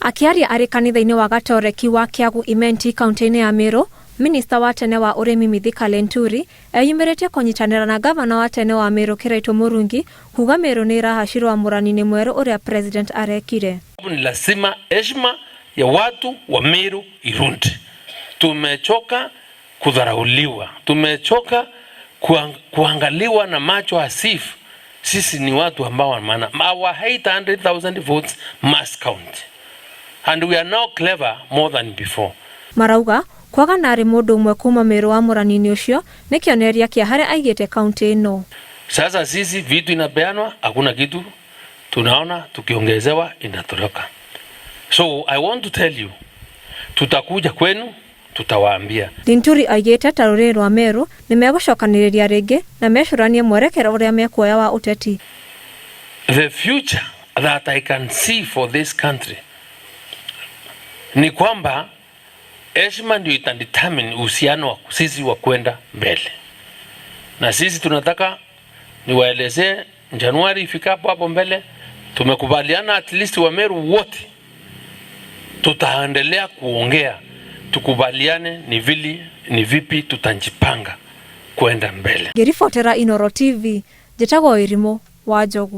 Akiaria ari kanitha-ini wa Gatoreki wa Kiagu Imenti kaunti-ini ya Meru, Minista wa tene wa urimi Mithika Lenturi eyumirite kunyitanira na gavana wa tene wa Meru Kiraitu Murungi kuga Meru ni irahacirwo amurani-ini mweru uria president arekire. Ni lazima heshima ya watu wa Meru irundi. Tumechoka kudharauliwa, tumechoka kuangaliwa na macho hasifu. Sisi ni watu ambao wana maana. Our 800,000 votes must count. And we are now clever more than before. Marauga kwaga nari mundu umwe kuma Meru wa murani-ini ucio ni kioneria kia haria aigite kaunti ino. Sasa sisi vitu inapeanwa, hakuna kitu tunaona tukiongezewa inatoroka. So I want to tell you, tutakuja kwenu, tutawaambia. Linturi aigite ta ruriri rwa Meru ni megucokaniriria ringi na mecuranie mwerekero uria mekuoya wa uteti. The future that I can see for this country ni kwamba heshima ndio itadetermine uhusiano wa sisi wa kwenda mbele. Na sisi tunataka niwaelezee Januari ifikapo hapo mbele tumekubaliana at least wa Meru wote tutaendelea kuongea, tukubaliane ni vipi tutajipanga kwenda mbele. Ngiribotera Inooro TV, njitagwo Irimo wa Njogu.